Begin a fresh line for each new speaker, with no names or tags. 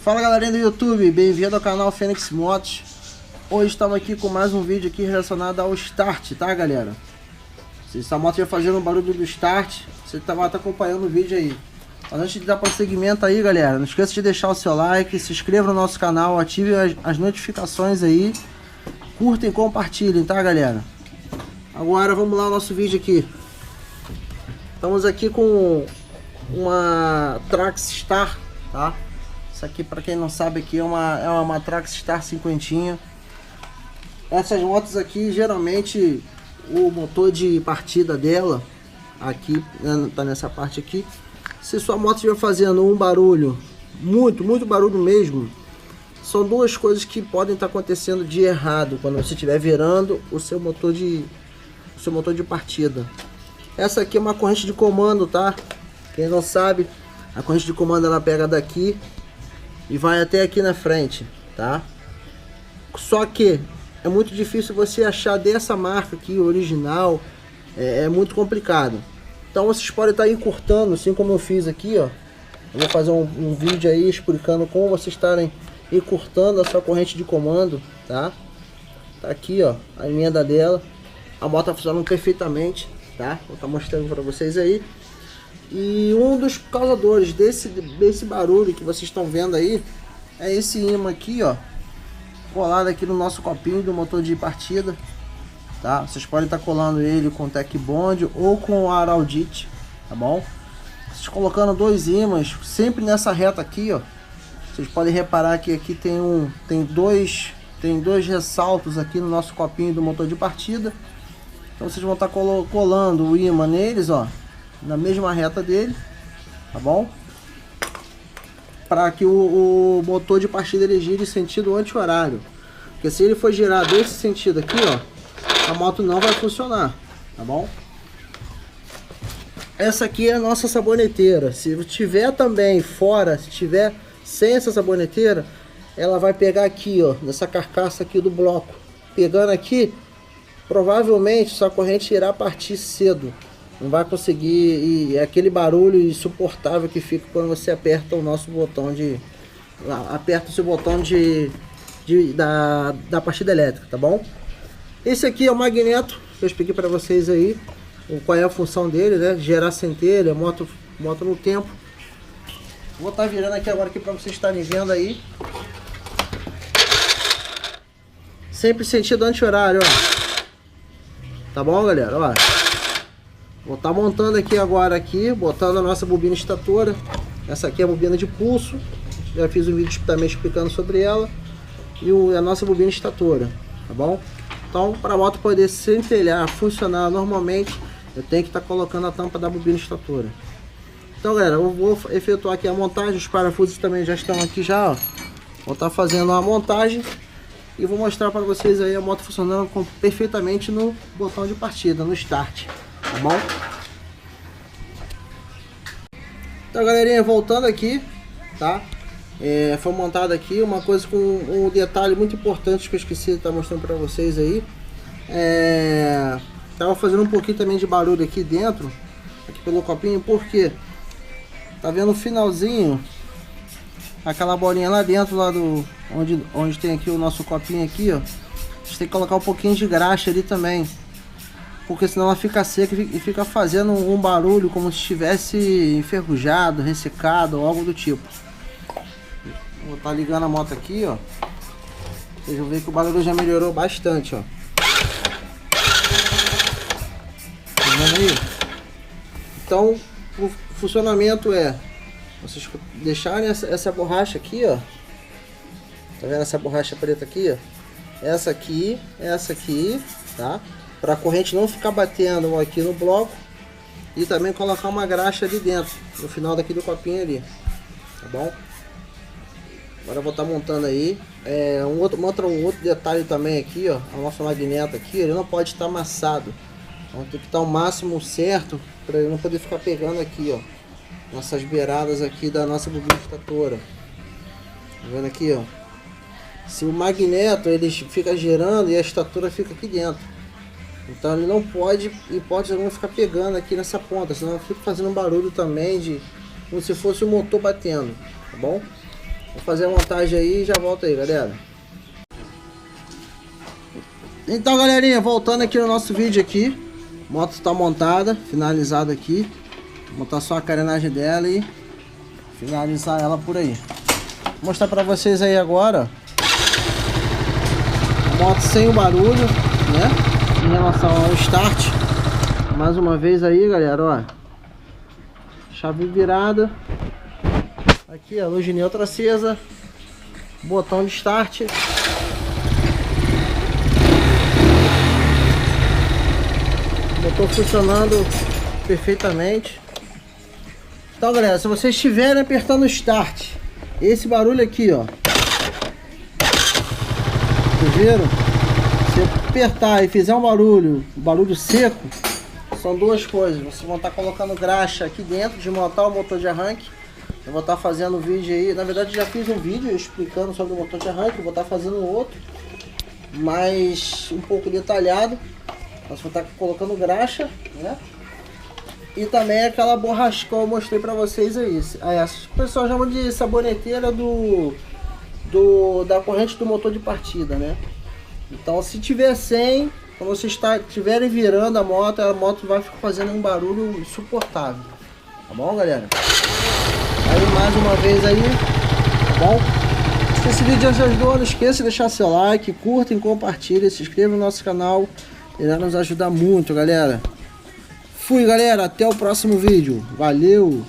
Fala galerinha do YouTube, bem-vindo ao canal Fênix Motos. Hoje estamos aqui com mais um vídeo aqui relacionado ao start, tá galera? Se essa moto já fazendo o barulho do start, você vai estar acompanhando o vídeo aí. Mas antes de dar prosseguimento aí galera, não esqueça de deixar o seu like, se inscreva no nosso canal, ative as notificações aí, curtem e compartilhem, tá galera? Agora vamos lá ao nosso vídeo aqui. Estamos aqui com uma Trackstar, tá? Isso aqui, para quem não sabe, aqui é uma Trackstar 50. Essas motos aqui, geralmente, o motor de partida dela, aqui, né, tá nessa parte aqui. Se sua moto estiver fazendo um barulho, muito barulho mesmo, são duas coisas que podem estar acontecendo de errado quando você estiver virando o seu motor de partida. Essa aqui é uma corrente de comando, tá? Quem não sabe, a corrente de comando ela pega daqui e vai até aqui na frente, tá? Só que é muito difícil você achar dessa marca aqui, original, é muito complicado. Então vocês podem estar encurtando, assim como eu fiz aqui, ó. Eu vou fazer um vídeo aí explicando como vocês estarem encurtando a sua corrente de comando, tá? Tá aqui, ó, a emenda dela. A moto tá funcionando perfeitamente, tá? Vou estar mostrando para vocês aí. E um dos causadores desse barulho que vocês estão vendo aí é esse imã aqui, ó, colado aqui no nosso copinho do motor de partida, tá? Vocês podem estar colando ele com Tech Bond ou com Araldite, tá bom? Vocês colocando dois ímãs sempre nessa reta aqui, ó, vocês podem reparar que aqui tem dois ressaltos aqui no nosso copinho do motor de partida. Então vocês vão estar colando o ímã neles, ó, na mesma reta dele, tá bom? Para que o motor de partida ele gire em sentido anti-horário. Porque se ele for girar desse sentido aqui, ó, a moto não vai funcionar, tá bom? Essa aqui é a nossa saboneteira. Se tiver também fora, se tiver sem essa saboneteira, ela vai pegar aqui, ó, nessa carcaça aqui do bloco. Pegando aqui, provavelmente sua corrente irá partir cedo. Não vai conseguir, e é aquele barulho insuportável que fica quando você aperta o nosso botão aperta o seu botão da partida elétrica, tá bom? Esse aqui é o magneto que eu expliquei para vocês aí, qual é a função dele, né? Gerar centelha, moto no tempo. Vou estar virando aqui agora para vocês estarem vendo aí. Sempre sentido anti-horário, ó. Tá bom, galera? Ó. Vou estar montando aqui agora, botando a nossa bobina estatora. Essa aqui é a bobina de pulso. Já fiz um vídeo também explicando sobre ela. E a nossa bobina estatora, tá bom? Então, para a moto poder centelhar, funcionar normalmente, eu tenho que estar colocando a tampa da bobina estatora. Então, galera, eu vou efetuar aqui a montagem. Os parafusos também já estão aqui já, ó. Vou estar fazendo a montagem e vou mostrar para vocês aí a moto funcionando perfeitamente no botão de partida, no start. Tá bom? Então galerinha, voltando aqui, tá? Foi montado aqui uma coisa com um detalhe muito importante que eu esqueci de estar mostrando para vocês aí. Tava fazendo um pouquinho também de barulho aqui dentro, aqui pelo copinho, porque tá vendo o finalzinho, aquela bolinha lá dentro, lá do onde tem aqui o nosso copinho aqui, ó. A gente tem que colocar um pouquinho de graxa ali também, porque senão ela fica seca e fica fazendo um barulho como se estivesse enferrujado, ressecado ou algo do tipo. Vou estar ligando a moto aqui, ó. Vocês vão ver que o barulho já melhorou bastante, ó. Tá vendo aí? Então, o funcionamento é vocês deixarem essa borracha aqui, ó. Tá vendo essa borracha preta aqui, ó? Essa aqui, tá? Para a corrente não ficar batendo aqui no bloco, e também colocar uma graxa ali dentro, no final daqui do copinho ali, tá bom? Agora eu vou estar montando aí. Um outro detalhe também aqui, ó, o nosso magneto aqui, ele não pode estar amassado, então tem que estar o máximo certo para ele não poder ficar pegando aqui, ó, nessas beiradas aqui da nossa bobina estatora. Tá vendo aqui, ó? Se o magneto ele fica girando e a estatora fica aqui dentro, então ele não pode, em hipótese alguma, ficar pegando aqui nessa ponta, senão fica fazendo um barulho também como se fosse o motor batendo, tá bom? Vou fazer a montagem aí e já volto aí, galera. Então, galerinha, voltando aqui no nosso vídeo aqui. A moto está montada, finalizada aqui. Vou montar só a carenagem dela e finalizar ela por aí. Vou mostrar pra vocês aí agora a moto sem o barulho, né? Em relação ao start. Mais uma vez aí, galera, ó. Chave virada. Aqui a luz de neutro acesa. Botão de start. Motor funcionando perfeitamente. Então, galera, se vocês estiverem apertando o start, esse barulho aqui, ó, vocês viram? Se eu apertar e fizer um barulho seco, são duas coisas. Vocês vão estar colocando graxa aqui dentro de montar o motor de arranque. Eu vou estar fazendo um vídeo aí, na verdade já fiz um vídeo explicando sobre o motor de arranque, vou estar fazendo outro, mais um pouco detalhado. Nós vamos estar colocando graxa, né? E também aquela borracha que eu mostrei pra vocês aí. O pessoal chama de saboneteira da corrente do motor de partida, né? Então, se tiver sem, quando vocês estiverem virando a moto vai ficar fazendo um barulho insuportável. Tá bom, galera? Aí, mais uma vez aí, tá bom? Se esse vídeo já ajudou, não esqueça de deixar seu like, curtem, compartilhem, se inscreva no nosso canal. Irá nos ajudar muito, galera. Fui, galera, até o próximo vídeo. Valeu!